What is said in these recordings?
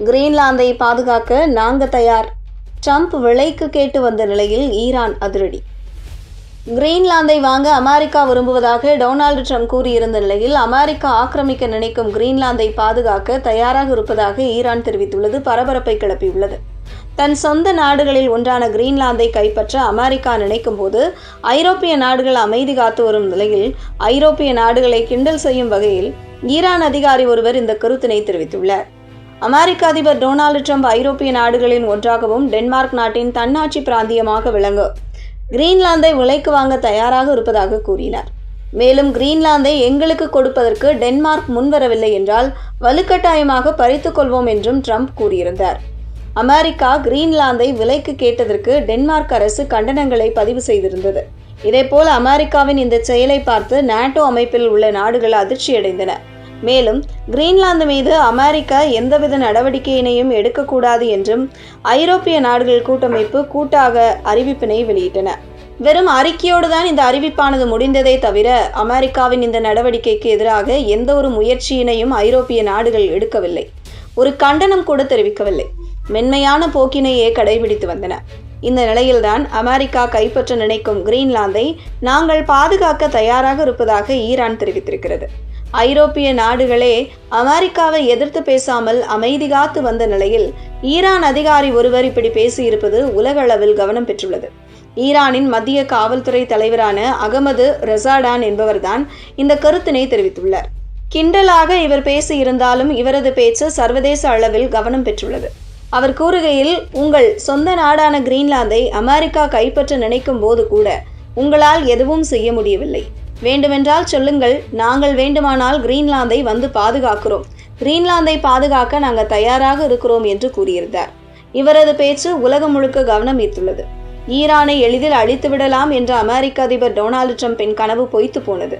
கிரீன்லாந்தை பாதுகாக்க நாங்க தயார். ட்ரம்ப் விலைக்கு கேட்டு வந்த நிலையில் ஈரான் அதிரடி. கிரீன்லாந்தை வாங்க அமெரிக்கா விரும்புவதாக டொனால்டு ட்ரம்ப் கூறியிருந்த நிலையில் அமெரிக்கா ஆக்கிரமிக்க நினைக்கும் கிரீன்லாந்தை பாதுகாக்க தயாராக இருப்பதாக ஈரான் தெரிவித்துள்ளது பரபரப்பை கிளப்பியுள்ளது. தன் சொந்த நாடுகளில் ஒன்றான கிரீன்லாந்தை கைப்பற்ற அமெரிக்கா நினைக்கும் போது ஐரோப்பிய நாடுகள் அமைதி காத்து வரும் நிலையில் ஐரோப்பிய நாடுகளை கிண்டல் செய்யும் வகையில் ஈரான் அதிகாரி ஒருவர் இந்த கருத்தினை தெரிவித்துள்ளார். அமெரிக்க அதிபர் டொனால்டு ட்ரம்ப் ஐரோப்பிய நாடுகளின் ஒன்றாகவும் டென்மார்க் நாட்டின் தன்னாட்சி பிராந்தியமாக விளங்கும் கிரீன்லாந்தை விலைக்கு வாங்க தயாராக இருப்பதாக கூறினார். மேலும் கிரீன்லாந்தை எங்களுக்கு கொடுப்பதற்கு டென்மார்க் முன்வரவில்லை என்றால் வலுக்கட்டாயமாக பறித்துக் கொள்வோம் என்றும் ட்ரம்ப் கூறியிருந்தார். அமெரிக்கா கிரீன்லாந்தை விலைக்கு கேட்டதற்கு டென்மார்க் அரசு கண்டனங்களை பதிவு செய்திருந்தது. இதேபோல் அமெரிக்காவின் இந்த செயலை பார்த்து நாட்டோ அமைப்பில் உள்ள நாடுகள் அதிர்ச்சியடைந்தன. மேலும் கிரீன்லாந்து மீது அமெரிக்கா எந்தவித நடவடிக்கையினையும் எடுக்கக்கூடாது என்றும் ஐரோப்பிய நாடுகள் கூட்டமைப்பு கூட்டாக அறிவிப்பினை வெளியிட்டன. வெறும் அறிக்கையோடுதான் இந்த அறிவிப்பானது முடிந்ததே தவிர அமெரிக்காவின் இந்த நடவடிக்கைக்கு எதிராக எந்த ஒரு முயற்சியினையும் ஐரோப்பிய நாடுகள் எடுக்கவில்லை. ஒரு கண்டனம் கூட தெரிவிக்கவில்லை. மென்மையான போக்கினையே கடைபிடித்து வந்தன. இந்த நிலையில்தான் அமெரிக்கா கைப்பற்ற நினைக்கும் கிரீன்லாந்தை நாங்கள் பாதுகாக்க தயாராக இருப்பதாக ஈரான் தெரிவித்திருக்கிறது. ஐரோப்பிய நாடுகளே அமெரிக்காவை எதிர்த்து பேசாமல் அமைதி காத்து வந்த நிலையில் ஈரான் அதிகாரி ஒருவர் இப்படி பேசியிருப்பது உலக அளவில் கவனம் பெற்றுள்ளது. ஈரானின் மத்திய காவல்துறை தலைவரான அகமது ரெசாடான் என்பவர்தான் இந்த கருத்தினை தெரிவித்துள்ளார். கிண்டலாக இவர் பேசியிருந்தாலும் இவரது பேச்சு சர்வதேச அளவில் கவனம் பெற்றுள்ளது. அவர் கூறுகையில், உங்கள் சொந்த நாடான கிரீன்லாந்தை அமெரிக்கா கைப்பற்ற நினைக்கும் போது கூட உங்களால் எதுவும் செய்ய முடியவில்லை. வேண்டுமென்றால் சொல்லுங்கள், நாங்கள் வேண்டுமானால் கிரீன்லாந்தை வந்து பாதுகாக்கிறோம். கிரீன்லாந்தை பாதுகாக்க நாங்கள் தயாராக இருக்கிறோம் என்று கூறியிருந்தார். இவரது பேச்சு உலகம் முழுக்க கவனம் ஈர்த்துள்ளது. ஈரானை எளிதில் அழித்துவிடலாம் என்ற அமெரிக்க அதிபர் டொனால்டு ட்ரம்பின் கனவு பொய்த்து போனது.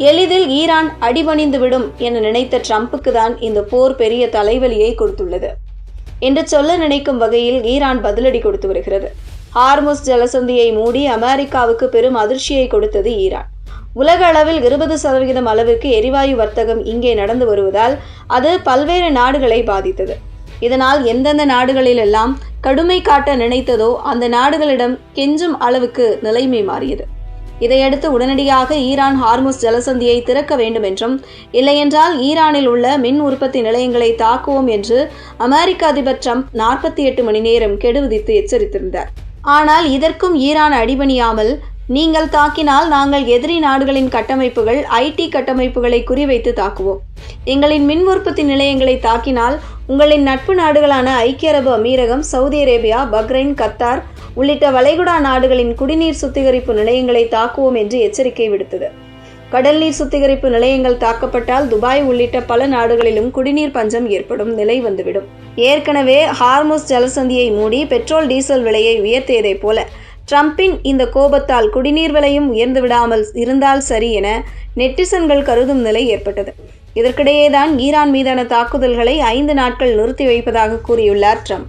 எளிதில் ஈரான் அடிபணிந்துவிடும் என நினைத்த ட்ரம்புக்கு தான் இந்த போர் பெரிய தலைவலியை கொடுத்துள்ளது என்று சொல்ல நினைக்கும் வகையில் ஈரான் பதிலடி கொடுத்து வருகிறது. ஹார்முஸ் ஜலசந்தியை மூடி அமெரிக்காவுக்கு பெரும் அதிர்ச்சியை கொடுத்தது ஈரான். உலக அளவில் 20% அளவிற்கு எரிவாயு வர்த்தகம் இங்கே நடந்து வருவதால் அது பல்வேறு நாடுகளை பாதித்தது. இதனால் எந்தெந்த நாடுகளிலெல்லாம் கடுமை காட்ட நினைத்ததோ அந்த நாடுகளிடம் கெஞ்சும் அளவுக்கு நிலைமை மாறியது. இதையடுத்து உடனடியாக ஈரான் ஹார்முஸ் ஜலசந்தியை திறக்க வேண்டும் என்றும் இல்லையென்றால் ஈரானில் உள்ள மின் உற்பத்தி நிலையங்களை தாக்குவோம் என்று அமெரிக்க அதிபர் ட்ரம்ப் 48 மணி நேரம் கெடு விதித்து எச்சரித்திருந்தார். ஆனால் இதற்கும் ஈரான் அடிபணியாமல், நீங்கள் தாக்கினால் நாங்கள் எதிரி நாடுகளின் கட்டமைப்புகள், ஐடி கட்டமைப்புகளை குறிவைத்து தாக்குவோம். எங்களின் மின் உற்பத்தி நிலையங்களை தாக்கினால் உங்களின் நட்பு நாடுகளான ஐக்கிய அரபு அமீரகம், சவுதி அரேபியா, பக்ரைன், கத்தார் உள்ளிட்ட வளைகுடா நாடுகளின் குடிநீர் சுத்திகரிப்பு நிலையங்களை தாக்குவோம் என்று எச்சரிக்கை விடுத்தது. கடல் நீர் சுத்திகரிப்பு நிலையங்கள் தாக்கப்பட்டால் துபாய் உள்ளிட்ட பல நாடுகளிலும் குடிநீர் பஞ்சம் ஏற்படும் நிலை வந்துவிடும். ஏற்கனவே ஹார்முஸ் ஜலசந்தியை மூடி பெட்ரோல் டீசல் விலையை உயர்த்தியதை போல ட்ரம்பின் இந்த கோபத்தால் குடிநீர் விலையும் உயர்ந்து விடாமல் இருந்தால் சரி என நெட்டிசன்கள் கருதும் நிலை ஏற்பட்டது. இதற்கிடையேதான் ஈரான் மீதான தாக்குதல்களை 5 நாட்கள் நிறுத்தி வைப்பதாக கூறியுள்ளார் ட்ரம்ப்.